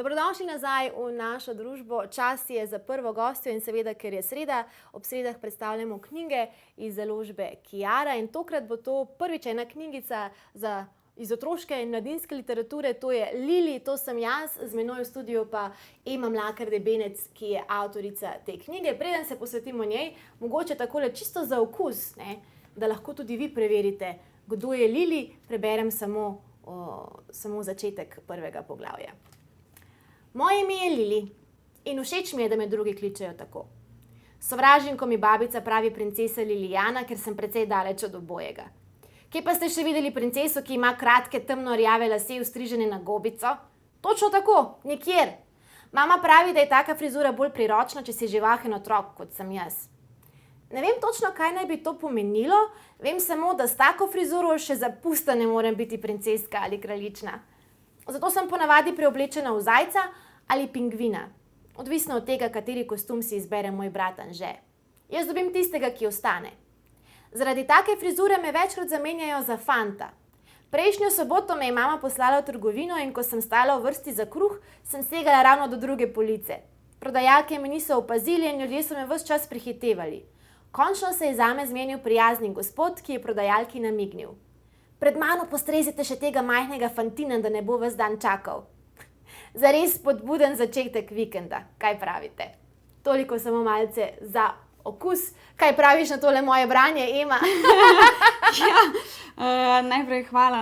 Dobrodošli nazaj v našo družbo. Čas je za prvo gostjo in seveda, ker je sreda, ob sredah predstavljamo knjige iz založbe Kiara in tokrat bo to prvič ena knjigica iz otroške in mladinske literature, to je Lili, to sem jaz, z menoj v studiu pa Ema Mlakar Debenec, ki je avtorica te knjige. Preden se posvetimo njej, mogoče takole čisto za okus, da lahko tudi vi preverite, kdo je Lili, preberem samo začetek prvega poglavja. Moje ime je Lili in všeč mi je, da me drugi kličejo tako. Sovražim, ko mi babica pravi princesa Lilijana, ker sem precej daleč od obojega. Kje pa ste še videli princeso, ki ima kratke temno rjave lase ustrižene na gobico? Točno tako, nikjer. Mama pravi, da je taka frizura bolj priročna, če si živahen otrok, kot sem jaz. Ne vem točno, kaj naj bi to pomenilo, vem samo, da s tako frizuro še za pusta ne morem biti princeska ali kraljična. Zato sem ponavadi preoblečena v zajca ali pingvina. Odvisno od tega, kateri kostum si izbere moj brat Anže. Jaz dobim tistega, ki ostane. Zaradi take frizure me večkrat zamenjajo za fanta. Prejšnjo soboto me je mama poslala v trgovino in ko sem stala v vrsti za kruh, sem segala ravno do druge police. Prodajalke me niso opazili in ljudje so me ves čas prehitevali. Končno se je zame zmenil prijazni gospod, ki je prodajalki namignil. Pred mano postrezite še tega majhnega fantina, da ne bo ves dan čakal. Zares spodbuden začetek vikenda, kaj pravite? Toliko samo malce za okus. Kaj praviš na tole moje branje, Ema? Najprej hvala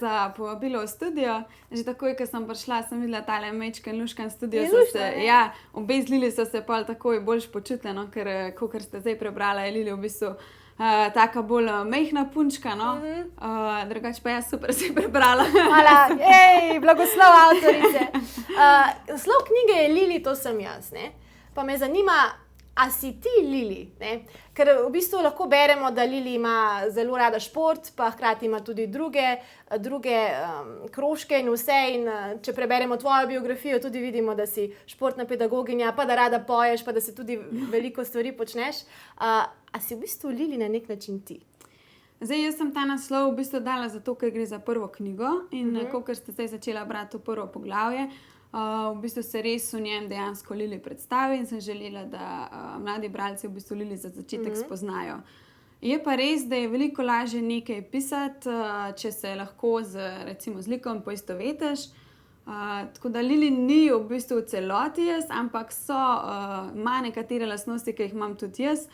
za povabilo v studio. Že takoj, ko sem prišla, sem videla tale mečken, luškan studio. Obe z Lili so se pol takoj boljš počutile, ker kakor ste zdaj prebrala, je Lili v bistvu taka bolj mehna punčka, drugače pa jaz super si prebrala. Hvala, blagoslov avtorice. Naslov knjige je Lili, to sem jaz, pa me zanima, a si ti Lili, ker v bistvu lahko beremo, da Lili ima zelo rada šport, pa hkrati ima tudi druge krožke in vse in če preberemo tvojo biografijo, tudi vidimo, da si športna pedagoginja, pa da rada poješ, pa da se tudi veliko stvari počneš. A si v bistvu Lili na nek način ti? Zdaj, jaz sem ta naslov v bistvu dala zato, ker gre za prvo knjigo in kakor ste zdaj začela brati to prvo poglavje, v bistvu se res v njem dejansko Lili predstavi in sem želela, da mladi bralci v bistvu Lili za začetek spoznajo. Je pa res, da je veliko lažje nekaj pisati, če se lahko recimo z likom poistovetiš. Tako da Lili ni v bistvu v celoti jaz, ampak ima nekatere lastnosti, ki jih imam tudi jaz,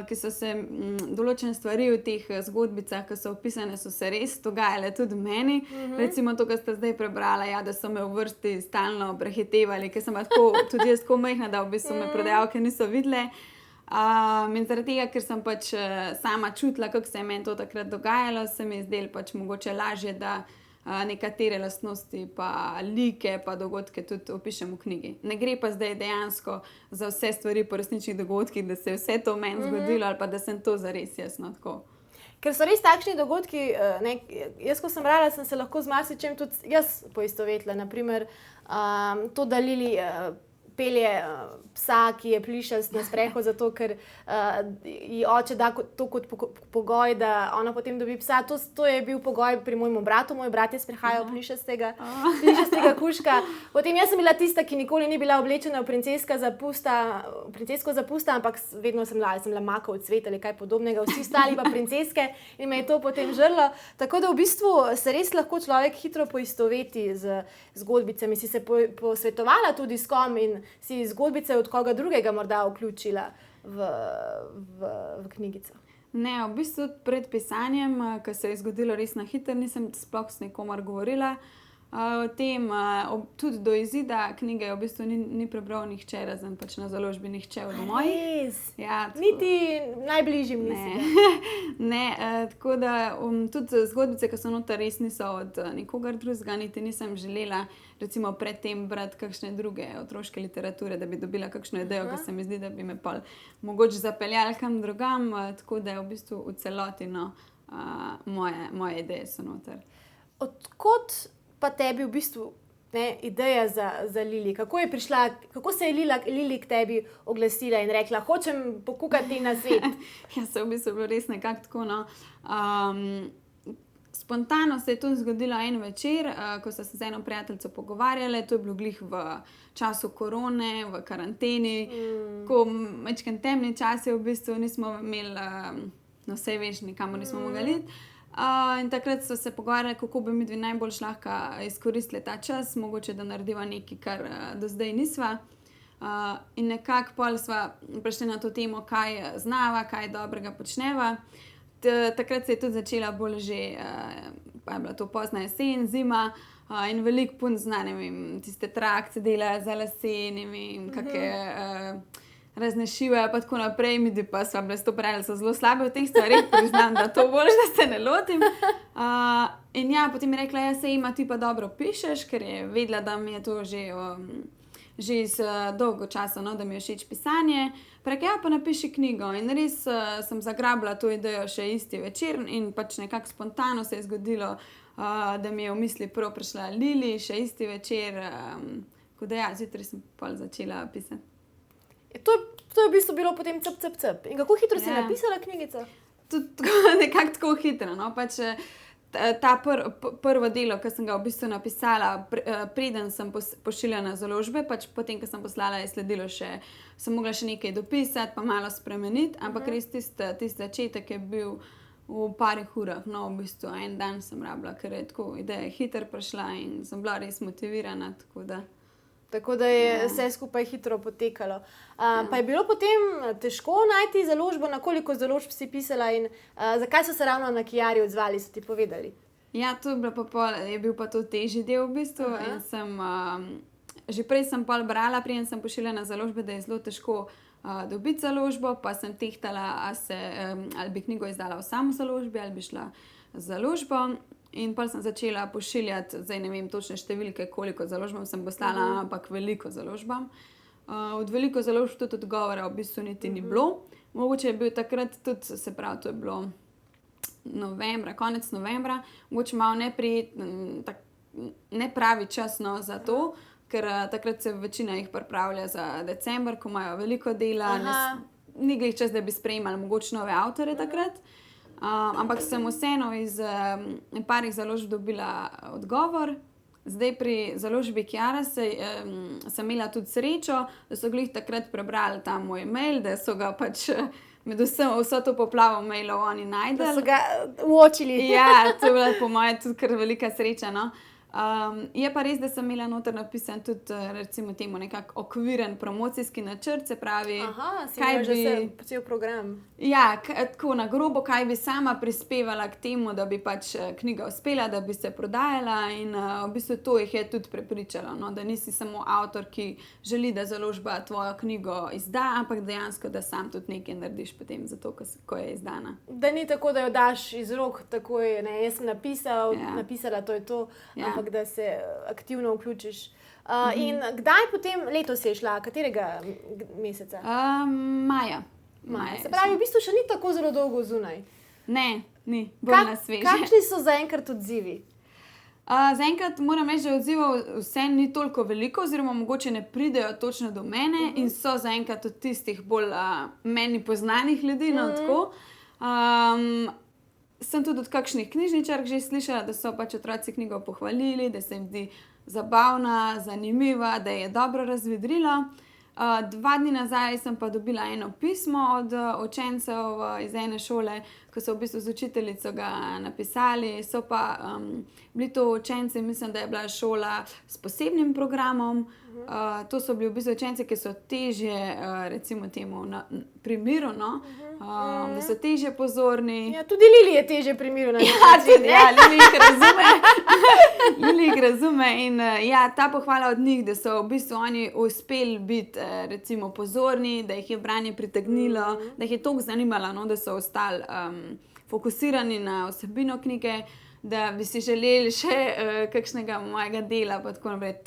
ki so se določene stvari v teh zgodbicah, ki so opisane, so se res dogajale tudi meni. Recimo to, kar ste zdaj prebrala, da so me v vrsti stalno prehitevali, ker sem tudi jaz tako majhna, da v bistvu me prodajalke niso videle. In zaradi tega, ker sem pač sama čutila, kako se je meni to takrat dogajalo, se mi je zdelo pač mogoče lažje, da nekatere lastnosti pa like pa dogodke tudi opišem v knjigi. Ne gre pa zdaj dejansko za vse stvari po resničnih dogodkih, da se je vse to meni zgodilo ali pa da sem to zares jasno tako. Ker so res takšni dogodki, jaz ko sem brala, sem se lahko z marsičem tudi jaz poistovetila. Naprimer, to, da Lili pelje psa, ki je plišast na sprehod, zato ker ji oče da to kot pogoj, da ona potem dobi psa. To je bil pogoj pri mojemu bratu. Moj brat je sprehajal plišastega kužka. Potem jaz sem bila tista, ki nikoli ni bila oblečena v princesko zapusta, ampak vedno sem bila makov cvet ali kaj podobnega. Vsi ostali pa princeske in me je to potem žrlo. Tako da v bistvu se res lahko človek hitro poistoveti z zgodbicami. Si se posvetovala tudi s kom in si zgodbice od koga drugega morda vključila v knjigico? Ne, v bistvu pred pisanjem, ko se je zgodilo res na hitro, nisem sploh s nikomer govorila o tem. Tudi do izida knjige v bistvu ni prebral nihče, razen pač na založbi nihče od mojih. Res? Ja, niti najbližjim nisi? Ne, tako da tudi zgodbice, ki so noter, res niso od nikogar drugega, niti nisem želela recimo predtem brati kakšne druge otroške literature, da bi dobila kakšno idejo, ki se mi zdi, da bi me pol mogoče zapeljali kam drugam, tako da je v bistvu v celoti moje ideje so noter. Odkot pa tebi v bistvu ideja za Lili? Kako se je Lili k tebi oglasila in rekla, hočem pokukati na svet? Ja, se v bistvu bilo res nekako tako, Spontano se je to zgodilo en večer, ko so se z eno prijateljico pogovarjale, to je bilo glih v času korone, v karanteni, ko majčkeno temni časi v bistvu nismo imeli, no saj veš, nikamor nismo mogli iti. In takrat so se pogovarjali, kako bi midve najbolj lahko izkoristili ta čas, mogoče da narediva nekaj, kar do zdaj nisva. In nekako pol sva prišli na to temo, kaj znava, kaj dobrega počneva. Takrat se je tudi začela bolj že, pa je bila to pozna jesen, zima, in veliko punc zna, ne vem, tiste trakce delajo za lase, ne vem, kakšne razne šive pa tako naprej, midve pa sva bile s to pravili, so zelo slabe v teh stvareh, priznam, da to bolj, da se ne lotim. In ja, potem je rekla, ja, sej ima, ti pa dobro pišeš, ker je vedela, da mi je to že iz dolgo časa, no, da mi je všeč pisanje. Rekla, ja, pa napiši knjigo. In res sem zagrabila to idejo še isti večer in pač nekako spontano se je zgodilo, da mi je v misli prvo prišla Lili, še isti večer, ko da ja, zjutraj sem pol začela pisati. To je v bistvu bilo potem cp. In kako hitro si napisala knjigico? Tudi nekako tako hitro, no, pač ta prvo delo, ki sem ga v bistvu napisala, preden sem pošiljala na založbe, pač potem, ko sem poslala, je sledilo še, sem mogla še nekaj dopisati, pa malo spremeniti, ampak res tisti začetek je bil v parih urah, no, v bistvu en dan sem rabila, ker je tako ideja hitro prišla in sem bila res motivirana, Tako da je vse skupaj hitro potekalo. Pa je bilo potem težko najti založbo, na koliko založb si pisala in zakaj so se ravno na Chiari odzvali, so ti povedali? Ja, je bil pa to težji del v bistvu. In že prej sem pol brala, preden sem pošiljala na založbe, da je zelo težko dobiti založbo, pa sem tehtala, ali bi knjigo izdala v samo založbi, ali bi šla z založbo. In pol sem začela pošiljati, zdaj ne vem točne številke, koliko založbam sem poslala, ampak veliko založbam. Od veliko založb tudi odgovora v bistvu niti ni bilo. Mogoče je bil takrat tudi, se pravi, to je bilo konec novembra, mogoče malo nepravi čas, no, za to, ker takrat se večina jih pripravlja za december, ko imajo veliko dela, ni glih čas, da bi sprejemali mogoče nove avtorje takrat. Ampak sem vseeno iz parih založb dobila odgovor. Zdaj pri založbi Chiara sem imela tudi srečo, da so glih takrat prebrali ta moj mail, da so ga pač med vso to poplavo mailov oni najdeli. Da so ga uočili. Ja, to je bila po moje tudi kar velika sreča, no. Je pa res, da sem imela noter napisan tudi, recimo temu, nekako okviren promocijski načrt, se pravi, si imela že cel program. Ja, tako na grobo, kaj bi sama prispevala k temu, da bi pač knjiga uspela, da bi se prodajala in v bistvu to jih je tudi prepričalo, no, da nisi samo avtor, ki želi, da založba tvojo knjigo izda, ampak dejansko, da sam tudi nekaj narediš potem za to, ko je izdana. Da ni tako, da jo daš iz rok takoj, ne, jaz sem napisala, to je to, ampak da se aktivno vključiš. In kdaj potem letos je šla? Katerega meseca? Maja. Se pravi, v bistvu še ni tako zelo dolgo zunaj. Ne, ni. Bolj na sveže. Kakšni so zaenkrat odzivi? Zaenkrat moram reči, da odzivov vse ni toliko veliko, oziroma mogoče ne pridejo točno do mene in so zaenkrat od tistih bolj meni poznanih ljudi, no tako. Sem tudi od kakšnih knjižničark že slišala, da so pač otroci knjigo pohvalili, da se jim zdi zabavna, zanimiva, da je dobro razvedrila. 2 dni nazaj sem pa dobila eno pismo od učencev iz ene šole, ko so v bistvu z učiteljico ga napisali. So pa bili to učenci, mislim, da je bila šola s posebnim programom. To so bili v bistvu učenci, ki so težje, recimo temu, pri miru, no? Da so težje pozorni. Ja, tudi Lili je težje pri miru. Lili jih razume. Lili jih razume in ja, ta pohvala od njih, da so v bistvu oni uspeli biti recimo pozorni, da jih je branje pritegnilo, da jih je toliko zanimalo, no, da so ostali fokusirani na vsebino knjige, da bi si želeli še kakšnega mojega dela, pa tako naprej.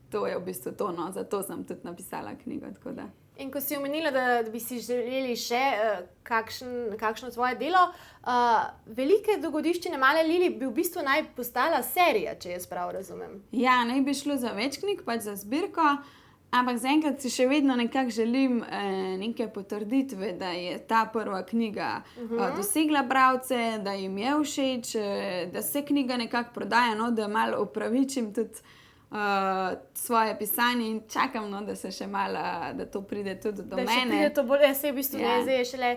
To je v bistvu to, no, zato sem tudi napisala knjigo, tako da. In ko si omenila, da bi si želeli še kakšno tvoje delo, Velike dogodivščine male Lili bi v bistvu naj postala serija, če jaz prav razumem. Ja, naj bi šlo za več knjig, pač za zbirko. Ampak zaenkrat si še vedno nekako želim neke potrditve, da je ta prva knjiga dosegla bralce, da jim je všeč, da se knjiga nekako prodaja, no, da malo upravičim tudi svoje pisanje in čakam, no, da se še malo, da to pride tudi do mene. Da še pride to bolj, jaz se v bistvu ne zdaj šele,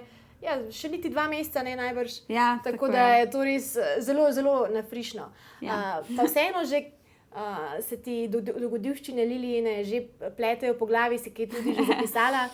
še niti 2 meseca ne najbrž. Ja, tako da je to res zelo, zelo nafrišno. Pa vseeno že se ti dogodivščine Lilijine že pletejo po glavi, si kaj tudi že zapisala?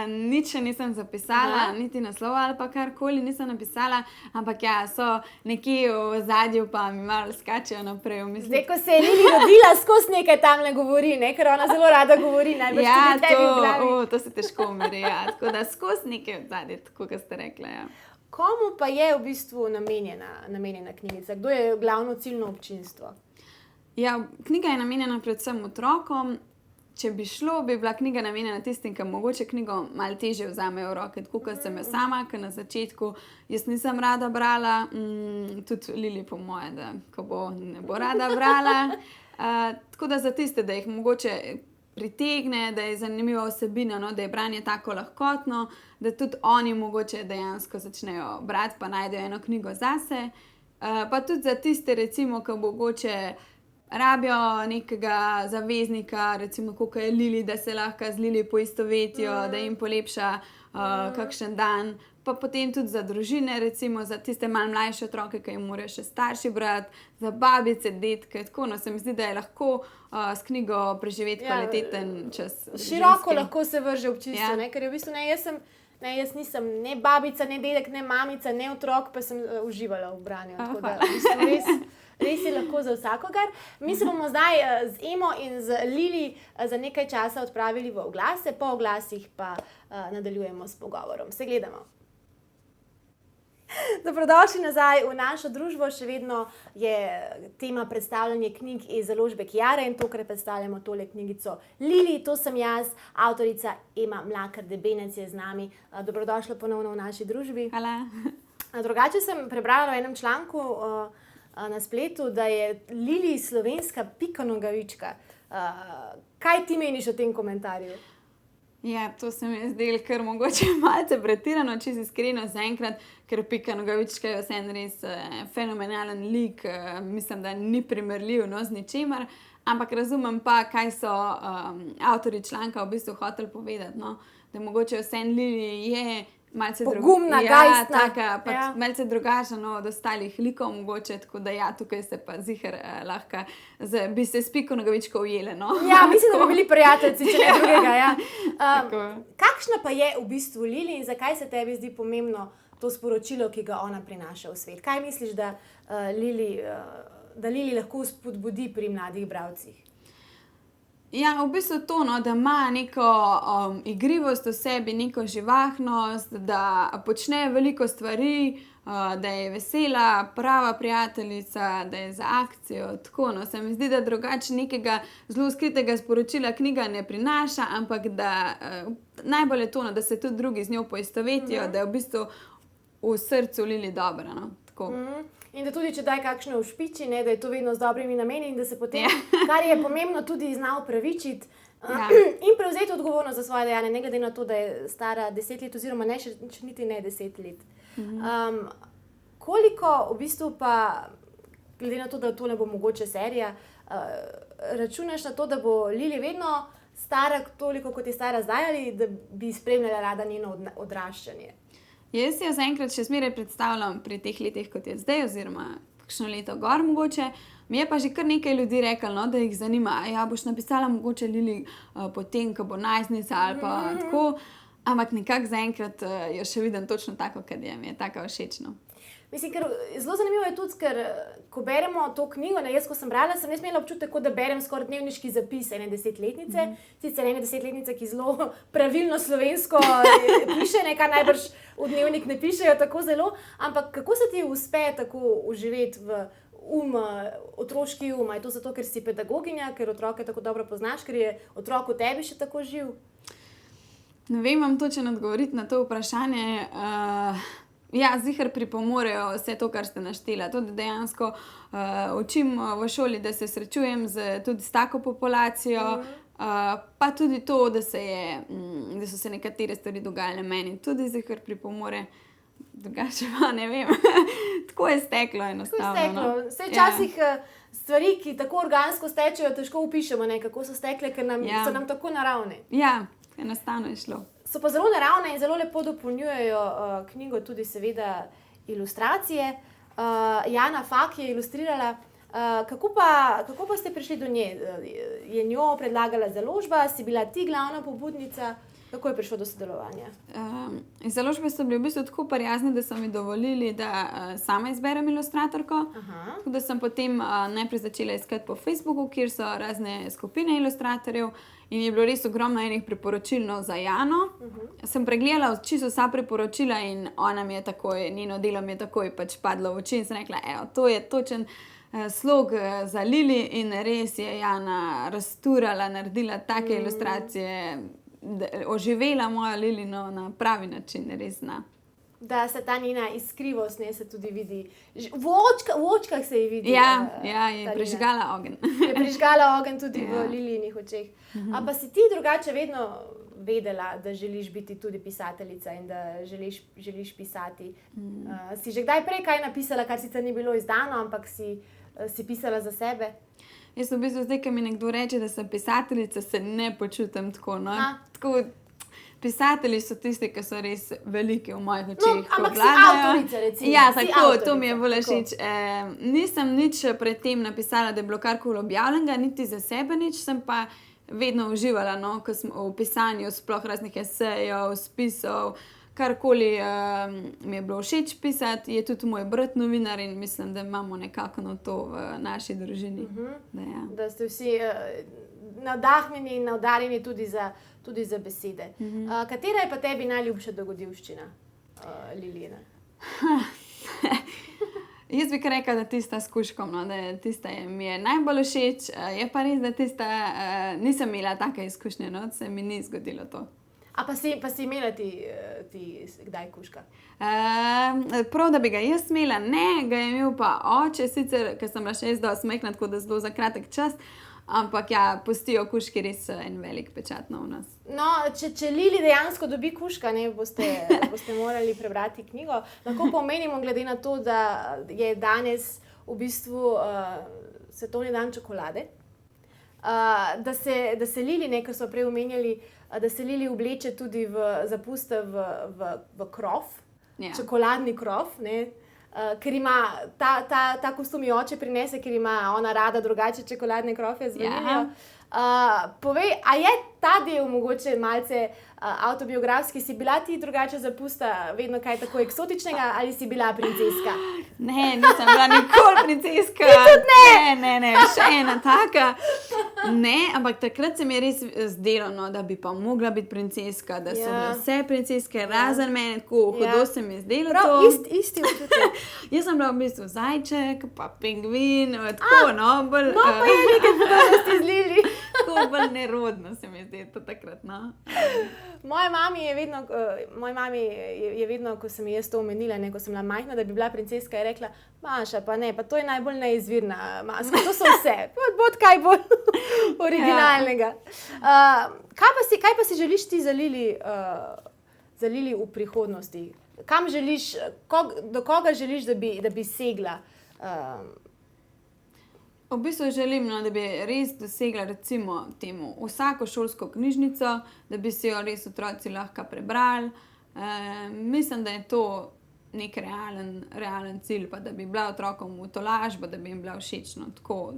Nič še nisem zapisala, niti naslova ali pa karkoli nisem napisala, ampak ja, so nekje v zadju, pa mi malo skačejo naprej v misli. Zdaj, ko se je Lili rodila, skozi nekaj tamle govori, ne? Ker ona zelo rada govori, najbrž tudi tebi v glavi. To se težko umiri, ja. Tako da skozi nekaj v zadju, tako kot ste rekla, ja. Komu pa je v bistvu namenjena knjigica? Kdo je glavno ciljno občinstvo? Ja, knjiga je namenjena predvsem otrokom. Če bi šlo, bi bila knjiga namenjena tistim, ki mogoče knjigo malo težje vzamejo v roke, tako kot sem jo sama, ker na začetku jaz nisem rada brala, tudi Lili po moje, da ko ne bo rada brala. Tako da za tiste, da jih mogoče pritegne, da je zanimiva vsebina, no, da je branje tako lahkotno, da tudi oni mogoče dejansko začnejo brati, pa najdejo eno knjigo zase. Pa tudi za tiste, recimo, ki mogoče rabijo nekega zaveznika, recimo, kot je Lili, da se lahko z Lili poistovetijo, da jim polepša kakšen dan. Pa potem tudi za družine, recimo za tiste malo mlajše otroke, ki jim morajo še starši brati, za babice, dedke, tako, no, se mi zdi, da je lahko s knjigo preživeti kvaliteten čas. Široko lahko se vrže občinstvo, ne, ker je v bistvu jaz nisem ne babica, ne dedek, ne mamica, ne otrok, pa sem uživala v branju, tako da v bistvu res je lahko za vsakogar. Mi se bomo zdaj z Emo in z Lili za nekaj časa odpravili v oglase, po oglasih pa nadaljujemo s pogovorom. Se gledamo. Dobrodošli nazaj v našo družbo. Še vedno je tema predstavljanje knjig iz založbe Kiara in tokrat predstavljamo tole knjigico Lili, to sem jaz, avtorica Ema Mlakar Debenec je z nami. Dobrodošla ponovno v naši družbi. Hvala. Drugače sem prebrala v enem članku na spletu, da je Lili slovenska Pika Nogavička. Kaj ti meniš o tem komentarju? Ja, to se mi je zdelo kar mogoče malce pretirano, čisto iskreno zaenkrat, ker Pika Nogavička je vseeno res fenomenalen lik, mislim, da ni primerljiv, no, z ničemer, ampak razumem pa, kaj so avtorji članka v bistvu hoteli povedati, no, da mogoče vseeno Lili je malce pogumna, gajstna. Taka, pač malce drugačna od ostalih likov mogoče, tako da ja, tukaj se pa ziher lahko bi se s Piko Nogavičko ujele, no. Ja, mislim, da bi bili prijateljci, če ne drugega, ja. Kakšna pa je v bistvu Lili in zakaj se tebi zdi pomembno to sporočilo, ki ga ona prinaša v svet? Kaj misliš, da Lili lahko spodbudi pri mladih bralcih? Ja, v bistvu to, no, da ima neko igrivost v sebi, neko živahnost, da počne veliko stvari, da je vesela, prava prijateljica, da je za akcijo, tako, no, se mi zdi, da drugače nekega zelo skritega sporočila knjiga ne prinaša, ampak da najbolj je to, no, da se tudi drugi z njo poistovetijo, da je v bistvu v srcu Lili dobra, no, tako. In da tudi, če daj kakšne ušpiči, ne, da je to vedno z dobrimi nameni in da se potem, kar je pomembno, tudi zna upravičiti in prevzeti odgovornost za svoje dejanje, ne glede na to, da je stara 10 let oziroma ne, še niti ne 10 let. Koliko v bistvu pa, glede na to, da to ne bo mogoče serija, računaš na to, da bo Lili vedno stara toliko, kot je stara zdaj, ali da bi spremljala rada njeno odraščanje? Jaz si jo zaenkrat še zmeraj predstavljam pri teh letih, kot je zdaj, oziroma kakšno leto gor mogoče. Mi je pa že kar nekaj ljudi reklo, no, da jih zanima, ja, boš napisala mogoče Lili potem, ko bo najstnica ali pa tako, ampak nekako zaenkrat jo še vidim točno tako, kad je, mi je tako všečno. Mislim, ker zelo zanimivo je tudi, ker ko beremo to knjigo, ne, jaz, ko sem brala, sem imela občutek, da berem skoraj dnevniški zapis ene 10-letnice, sicer ene 10-letnice, ki zelo pravilno slovensko piše, kar najbrž v dnevnik ne pišejo tako zelo, ampak kako se ti uspe tako uživeti v otroški Je to zato, ker si pedagoginja, ker otroke tako dobro poznaš, ker je otrok v tebi še tako živ? Ne vem vam točno odgovoriti na to vprašanje. Ja, ziher pripomorejo vse to, kar ste naštela. Tudi dejansko učim v šoli, da se srečujem tudi s tako populacijo. Pa tudi to, da so se nekatere stvari dogajale meni, tudi zdaj pripomore, drugače pa ne vem. Tako je steklo enostavno. Vse včasih stvari, ki tako organsko stečejo, težko opišemo, kako so stekle, ker so nam tako naravne. Ja, enostavno je šlo. So pa zelo naravne in zelo lepo dopolnjujejo knjigo tudi seveda ilustracije. Jana Fak je ilustrirala. Kako pa ste prišli do nje? Je njo predlagala založba, si bila ti glavna pobudnica? Kako je prišlo do sodelovanja? Založbe so bile v bistvu tako prijazni, da so mi dovolili, da sama izberem ilustratorko. Tako da sem potem najprej začela iskati po Facebooku, kjer so razne skupine ilustratorjev in je bilo res ogromno enih priporočil za Jano. Sem pregledala čisto vsa priporočila in njeno delo mi je takoj pač padlo v oči in sem rekla, evo, to je točen slog za Lili in res je Jana razturala, naredila take ilustracije, oživela mojo Lilino na pravi način, res zna. Da se ta njena iskrivost se tudi vidi. V očkah se ji vidi. Ja, je prižgala ogenj. Je prižgala ogenj tudi v Lilijinih očeh. Pa si ti drugače vedno vedela, da želiš biti tudi pisateljica in da želiš pisati? Si že kdaj prej kaj napisala, kar sicer ni bilo izdano, ampak si pisala za sebe? Jaz v bistvu zdaj, ko mi nekdo reče, da sem pisateljica, se ne počutim tako. Pisatelji so tisti, ki so res veliki v mojih očeh. Ampak si avtorica, recimo. Ja, tako, to mi je bolj všeč. Nisem nič pred tem napisala, da je bilo karkoli objavljenega, niti za sebe nič, sem pa vedno uživala v pisanju, sploh raznih esejev, spisov, karkoli mi je bilo všeč pisati. Je tudi moj brat novinar in mislim, da imamo nekako to v naši družini. Da ste vsi navdahnjeni in navdarjeni tudi za besede. Katera je pa tebi najljubša dogodivščina, Lilijina? Jaz bi rekla, da tista s kužkom, da tista mi je najbolj všeč. Je pa res, da tista nisem imela take izkušnje, se mi ni zgodilo to. Pa si imela ti kdaj kužka? Prav, da bi ga jaz imela, ne, ga je imel pa oče, sicer, ker sem bila še jaz dosti majhna, tako da zelo za kratek čas, ampak ja, pustijo kužki res en velik pečat v nas. No, če Lili dejansko dobi kužka, boste morali prebrati knjigo. Lahko pa omenimo, glede na to, da je danes v bistvu svetovni dan čokolade, da se Lili, ko so prej omenjali, da se Lili obleče tudi zapuste v krof, čokoladni krof, ker ima ta kostum ji oče prinese, ker ima ona rada drugače čokoladne krofe z vaniljo. Povej, a je ta del mogoče malce avtobiografski? Si bila ti drugače zapusta vedno kaj tako eksotičnega ali si bila princeska? Ne, nisem bila nikoli princeska. Ne, še ena taka. Ne, ampak takrat se mi je res zdelo, da bi pa mogla biti princeska, da so bile vse princeske, razen mene, tako hudo se mi je zdelo to. Prav, isti občutek. Jaz sem bila v bistvu zajček, pa pingvin, tako, bolj... No, pa je nekaj podobnosti z Lili. Tako bolj nerodno se mi je zdelo takrat, Moja mami je vedno, ko sem jaz to omenila, ko sem bila majhna, da bi bila princeska, je rekla, Maša, pa ne, pa to je najbolj neizvirna maska, to so vse, bod kaj bolj originalnega. Kaj pa si želiš ti za Lili v prihodnosti? Kam želiš, do koga želiš, da bi segla? V bistvu želim, da bi res dosegla recimo temu vsako šolsko knjižnico, da bi si jo res otroci lahko prebrali. Mislim, da je to nek realen cilj, pa da bi bila otrokom v tolažbo, da bi jim bila všečna. Tako,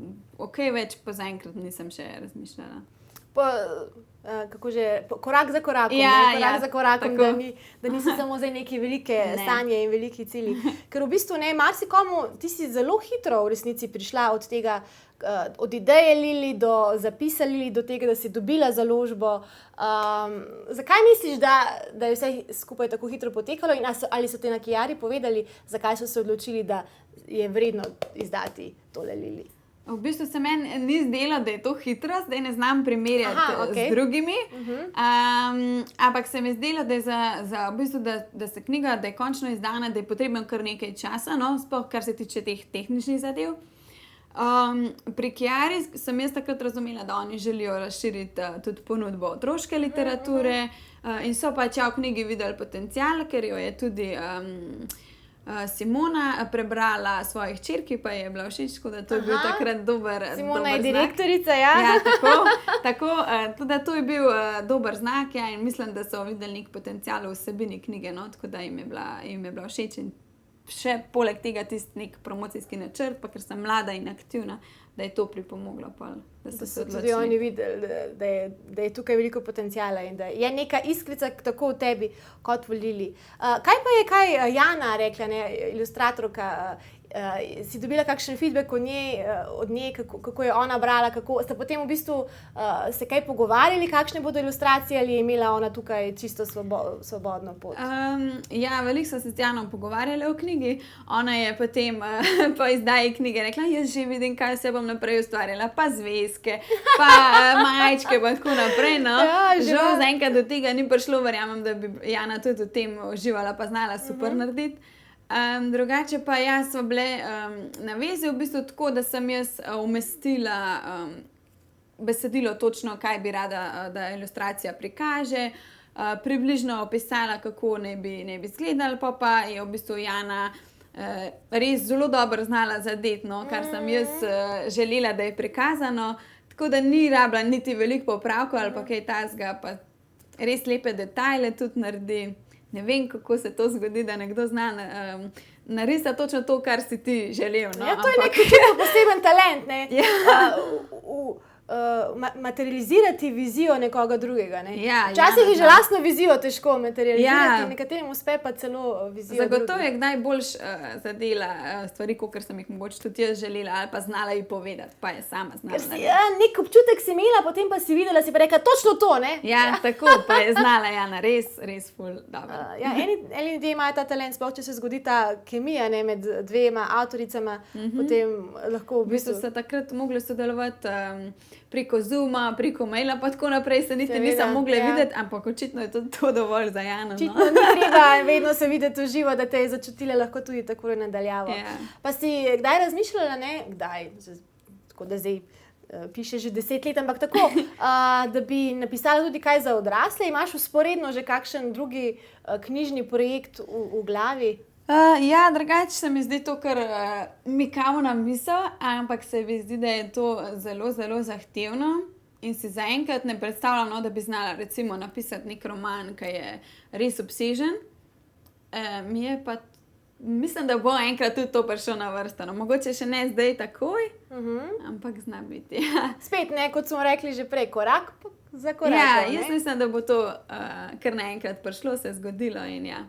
več pa zaenkrat nisem še razmišljala. Kako že, korak za korakom, za korakom, da niso samo zdaj neke velike sanje in veliki cilji. Ker v bistvu marsikomu ti si zelo hitro v resnici prišla od tega, od ideje Lili do zapisa Lili, do tega, da si dobila založbo. Zakaj misliš, da je vse skupaj tako hitro potekalo in ali so te na Kiari povedali, zakaj so se odločili, da je vredno izdati tole Lili? V bistvu se meni ni zdelo, da je to hitro, zdaj ne znam primerjati z drugimi. Ampak se mi zdelo, da je v bistvu, da se knjiga, da je končno izdana, da je potrebno kar nekaj časa, sploh kar se tiče teh tehničnih zadev. Pri Kiari sem jaz takrat razumela, da oni želijo razširiti tudi ponudbo otroške literature in so pač v knjigi videli potencial, ker jo je tudi Simona prebrala svoji hčerki, pa je bila všeč, tako da to je bil takrat dober znak. Simona je direktorica, ja. Ja, tako, tudi to je bil dober znak, ja, in mislim, da so videli nek potencial v vsebini knjige, no, tako da jim je bila všeč in še poleg tega tisti nek promocijski načrt, pa ker sem mlada in aktivna, da je to pripomoglo, da so se odločili. Tudi oni videli, da je tukaj veliko potenciala in da je neka iskrica tako v tebi kot v Lili. Kaj pa je Jana rekla, ne, ilustratorka, si dobila kakšen feedback od nje, kako je ona brala, ste potem v bistvu se kaj pogovarjali, kakšne bodo ilustracije ali je imela ona tukaj čisto svobodno pot? Ja, veliko so se s Janom pogovarjali o knjigi, ona je potem po izdaji knjige rekla, jaz že vidim, kaj se bom naprej ustvarjala, pa zvezke, pa majčke, pa tako naprej, no. Žal zaenkrat do tega ni prišlo, verjamem, da bi Jana tudi v tem uživala, pa znala super narediti. Drugače pa jaz smo bile na vezi v bistvu tako, da sem jaz umestila besedilo točno, kaj bi rada, da ilustracija prikaže, približno opisala, kako naj bi izgledalo, pa je v bistvu Jana res zelo dobro znala zadeti, no, kar sem jaz želela, da je prikazano, tako da ni rabila niti veliko popravkov ali pa kaj takega, pa res lepe detajle tudi naredi. Ne vem, kako se to zgodi, da nekdo zna narisati točno to, kar si ti želel. No? Ja, to je nek poseben talent, ne? Materializirati vizijo nekoga drugega. Ne? Včasih je že lastno vizijo težko materializirati, nekaterim uspe pa celo vizijo drugega. Zagotovo je kdaj boljš zadela stvari, kot sem jih mogoče tudi jaz želela ali pa znala ji povedati, pa je sama znala. Nek občutek si imela, potem pa si videla, si pa rekla točno to, ne? Ja, tako, pa je znala Jana, res ful dobro. Eni ljudje imajo ta talent, sploh če se zgodi ta kemija, ne, med dvema avtoricama, potem lahko v bistvu... so takrat mogli sodelovati preko Zooma, preko maila, pa tako naprej se niti nisem mogla videti, ampak očitno je to dovolj za Jano. Očitno ni treba vedno se videti v živo, da te je začutila lahko tudi tako nadaljavo. Pa si kdaj razmišljala, ne, kdaj, tako da zdaj piše že 10 let, ampak tako, da bi napisala tudi kaj za odrasle, imaš vzporedno že kakšen drugi knjižni projekt v glavi? Ja, drugače se mi zdi to, kar mikavna misel, ampak se mi zdi, da je to zelo, zelo zahtevno in si zaenkrat ne predstavljam, no, da bi znala recimo napisati nek roman, ki je res obsežen. Mislim, da bo enkrat tudi to prišlo na vrsto. No, mogoče še ne zdaj takoj, ampak zna biti. Ja. Spet, ne, kot smo rekli že prej, korak za korakom. Ja, jaz mislim, da bo to kar naenkrat prišlo, se zgodilo in ja.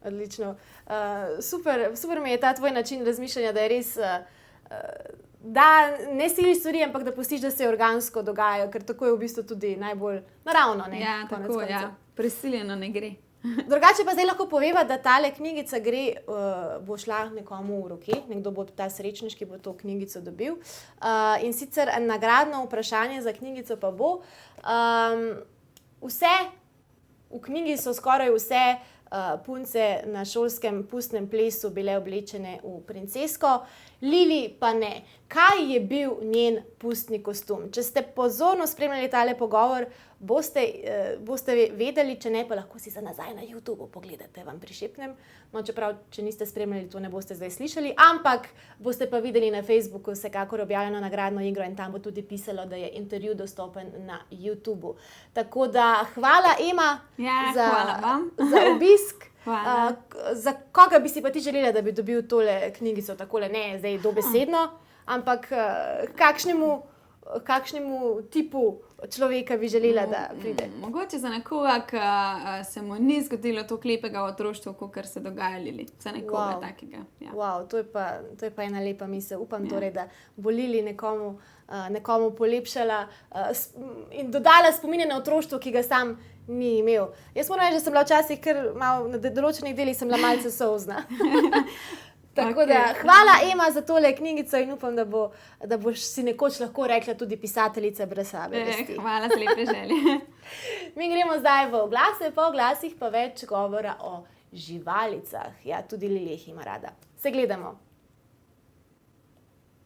Odlično. Super mi je ta tvoj način razmišljanja, da je res, da ne siliš stvari, ampak da pustiš, da se organsko dogajajo, ker tako je v bistvu tudi najbolj naravno. Ne? Ja, tako, ja. Prisiljeno ne gre. Drugače pa zdaj lahko poveva, da tale knjigica bo šla nekomu v roke, nekdo bo ta srečniški bo to knjigico dobil. In sicer nagradno vprašanje za knjigico pa bo, v knjigi so skoraj vse punce na šolskem pustnem plesu bile oblečene v princesko, Lili pa ne. Kaj je bil njen pustni kostum? Če ste pozorno spremljali tale pogovor, boste vedeli, če ne, pa lahko si za nazaj na YouTubeu pogledate, vam prišepnem. No, čeprav, če niste spremljali, to ne boste zdaj slišali, ampak boste pa videli na Facebooku vsekakor objavljeno nagradno igro in tam bo tudi pisalo, da je intervju dostopen na YouTubeu. Tako da hvala, Ema, za obisk. Za koga bi si pa ti želela, da bi dobil tole knjigico takole, ne zdaj dobesedno, ampak kakšnemu tipu človeka bi želela, da pride? Mogoče za nekoga, ki se mu ni zgodilo toliko lepega v otroštvu, kakor se dogaja Lili. Za nekoga takega. Ja. Wow, to je pa ena lepa misel. Upam torej, da bo Lili nekomu polepšala in dodala spomine na otroštvo, ki ga sam ni imel. Jaz moram reči, da sem bila včasih kar malo, na določenih delih sem bila malce solzna. Tako da, hvala, Ema, za tole knjigico in upam, da boš si nekoč lahko rekla tudi pisateljica brez slabe vesti. Hvala za lepe želje. Mi gremo zdaj v oglase, po oglasih pa več govora o živalicah. Ja, tudi Lili jih ima rada. Se gledamo.